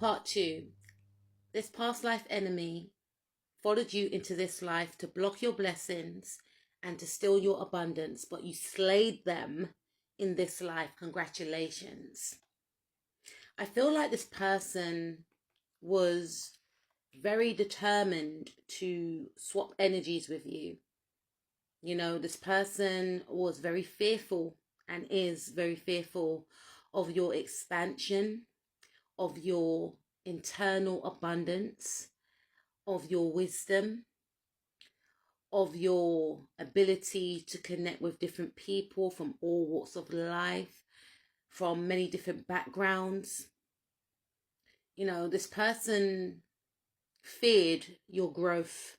Part 2. This past life enemy followed you into this life to block your blessings and to steal your abundance, but you slayed them in this life. Congratulations. I feel like this person was very determined to swap energies with you. You know, this person was very fearful and is very fearful of your expansion, of your internal abundance, of your wisdom, of your ability to connect with different people from all walks of life, from many different backgrounds. You know, this person feared your growth,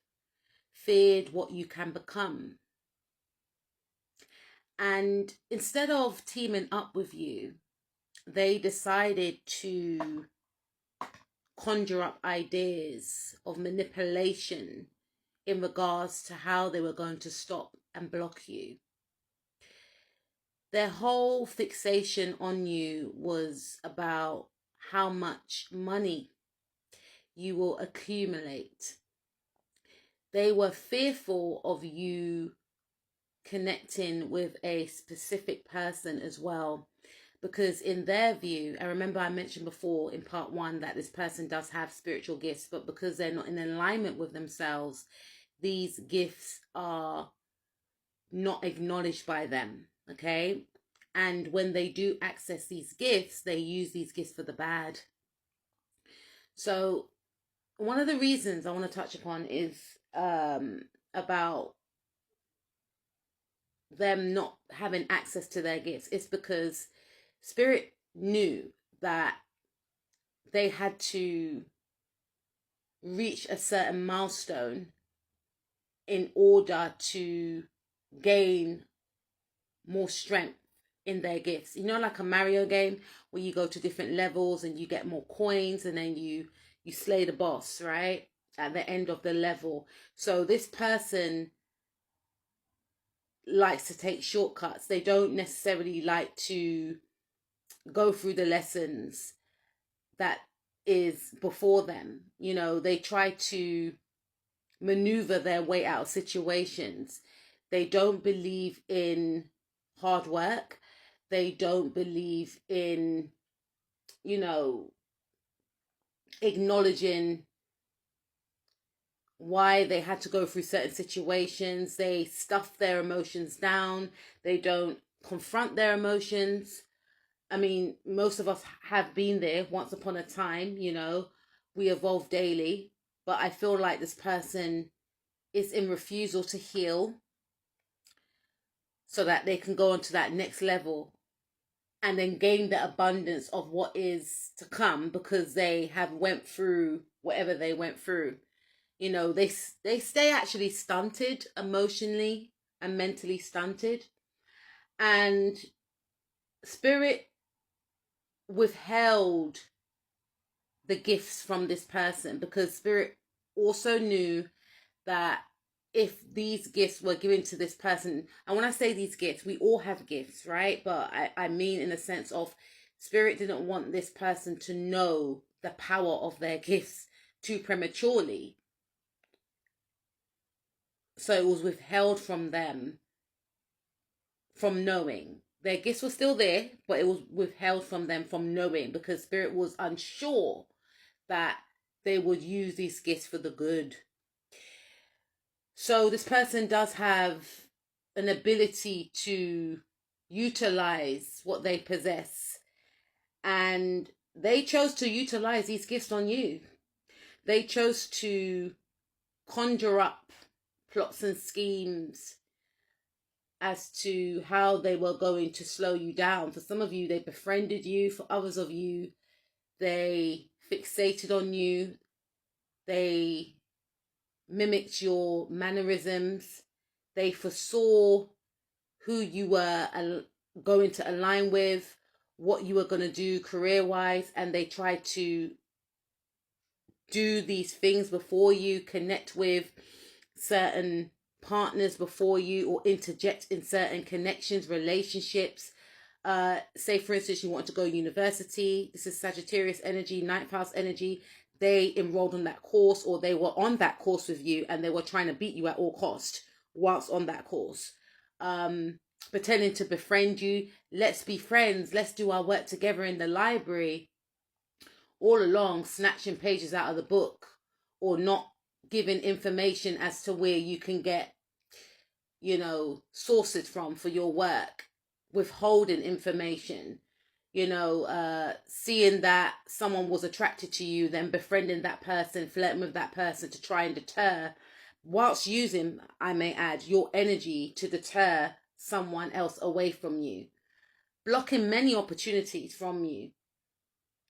feared what you can become. And instead of teaming up with you, they decided to conjure up ideas of manipulation in regards to how they were going to stop and block you. Their whole fixation on you was about how much money you will accumulate. They were fearful of you connecting with a specific person as well, because in their view, I remember I mentioned before in part 1 that this person does have spiritual gifts, but because they're not in alignment with themselves, these gifts are not acknowledged by them, okay? And when they do access these gifts, they use these gifts for the bad. So one of the reasons I want to touch upon is about them not having access to their gifts. It's because Spirit knew that they had to reach a certain milestone in order to gain more strength in their gifts. You know, like a Mario game where you go to different levels and you get more coins and then you slay the boss, right? At the end of the level. So this person likes to take shortcuts. They don't necessarily like to go through the lessons that is before them. You know, they try to maneuver their way out of situations. They don't believe in hard work. They don't believe in, you know, acknowledging why they had to go through certain situations. They stuff their emotions down. They don't confront their emotions. I mean, most of us have been there once upon a time, you know, we evolve daily, but I feel like this person is in refusal to heal so that they can go on to that next level and then gain the abundance of what is to come, because they have went through whatever they went through. You know, they stay actually stunted, emotionally and mentally stunted. And Spirit withheld the gifts from this person because Spirit also knew that if these gifts were given to this person, and when I say these gifts, we all have gifts, right? But I mean in the sense of Spirit didn't want this person to know the power of their gifts too prematurely. So it was withheld from them from knowing. Their gifts were still there, but it was withheld from them from knowing, because Spirit was unsure that they would use these gifts for the good. So this person does have an ability to utilize what they possess, and they chose to utilize these gifts on you. They chose to conjure up plots and schemes as to how they were going to slow you down. For some of you, they befriended you. For others of you, they fixated on you. They mimicked your mannerisms. They foresaw who you were going to align with, what you were going to do career-wise, and they tried to do these things before you, connect with certain partners before you, or interject in certain connections, relationships, Say, for instance, you want to go to university. This is Sagittarius energy, ninth house energy. They enrolled on that course, or they were on that course with you, and they were trying to beat you at all cost whilst on that course. Pretending to befriend you. Let's be friends. Let's do our work together in the library. All along, snatching pages out of the book, or not giving information as to where you can get, you know, sources from for your work, withholding information, you know, seeing that someone was attracted to you, then befriending that person, flirting with that person to try and deter, whilst using, I may add, your energy to deter someone else away from you, blocking many opportunities from you.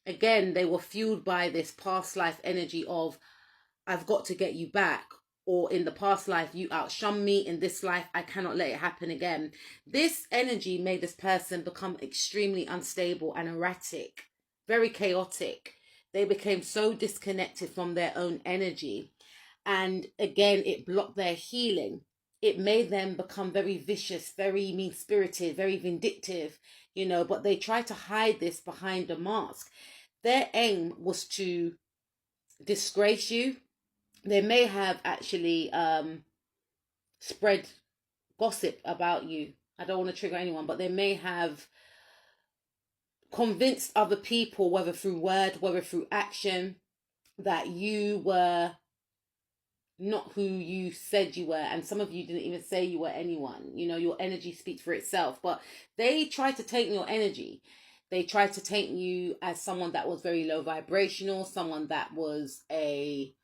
Again, they were fueled by this past life energy of, I've got to get you back, or in the past life, you outshone me. In this life, I cannot let it happen again. This energy made this person become extremely unstable and erratic, very chaotic. They became so disconnected from their own energy. And again, it blocked their healing. It made them become very vicious, very mean-spirited, very vindictive, you know, but they tried to hide this behind a mask. Their aim was to disgrace you. They may have actually spread gossip about you. I don't want to trigger anyone, but they may have convinced other people, whether through word, whether through action, that you were not who you said you were. And some of you didn't even say you were anyone. You know, your energy speaks for itself. But they tried to take your energy. They tried to taint you as someone that was very low vibrational, someone that was a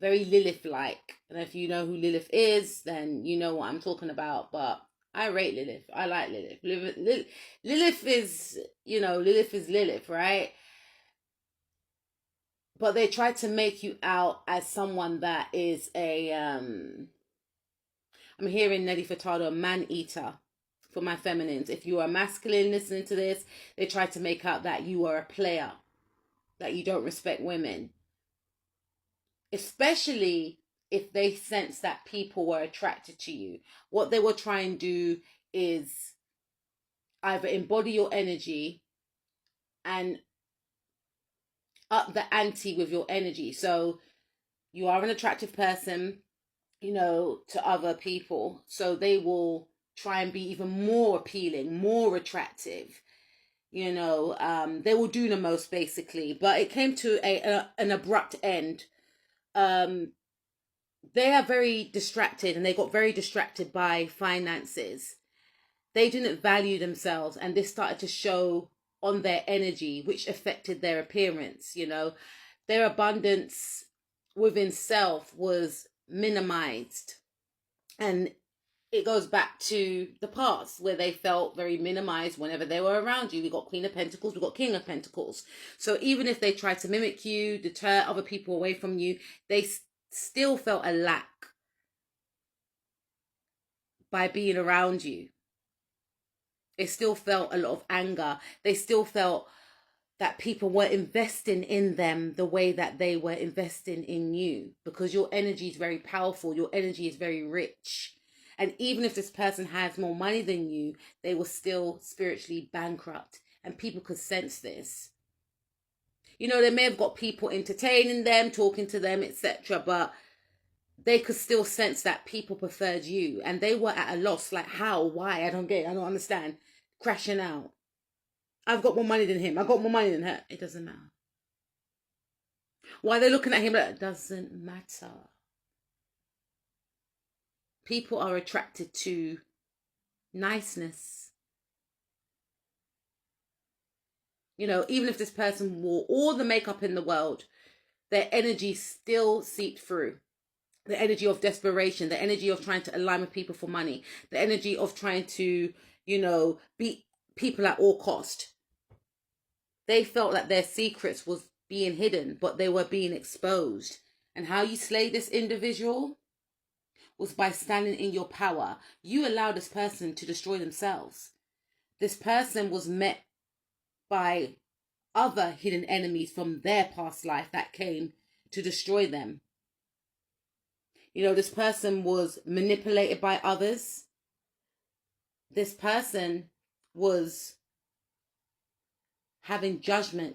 very Lilith-like. And if you know who Lilith is, then you know what I'm talking about. But I rate Lilith. I like Lilith. Lilith is, you know, Lilith is Lilith, right? But they try to make you out as someone that is a, I'm hearing Nelly Furtado, a man-eater for my feminines. If you are masculine listening to this, they try to make out that you are a player, that you don't respect women. Especially if they sense that people were attracted to you. What they were trying to do is either embody your energy and up the ante with your energy. So you are an attractive person, you know, to other people. So they will try and be even more appealing, more attractive. You know, they will do the most basically. But it came to an abrupt end. They are very distracted, and they got very distracted by finances. They didn't value themselves, and this started to show on their energy, which affected their appearance. You know, their abundance within self was minimized, and it goes back to the past where they felt very minimized whenever they were around you. We got Queen of Pentacles, we got King of Pentacles. So even if they tried to mimic you, deter other people away from you, they still felt a lack by being around you. They still felt a lot of anger. They still felt that people were investing in them the way that they were investing in you, because your energy is very powerful. Your energy is very rich. And even if this person has more money than you, they were still spiritually bankrupt. And people could sense this. You know, they may have got people entertaining them, talking to them, etc. But they could still sense that people preferred you. And they were at a loss. Like, how? Why? I don't get it. I don't understand. Crashing out. I've got more money than him. I've got more money than her. It doesn't matter. Why are they looking at him like, it doesn't matter. People are attracted to niceness. You know, even if this person wore all the makeup in the world, their energy still seeped through. The energy of desperation, the energy of trying to align with people for money, the energy of trying to, you know, beat people at all cost. They felt that their secrets was being hidden, but they were being exposed. And how you slay this individual was by standing in your power. You allow this person to destroy themselves. This person was met by other hidden enemies from their past life that came to destroy them. You know, this person was manipulated by others. this person was having judgment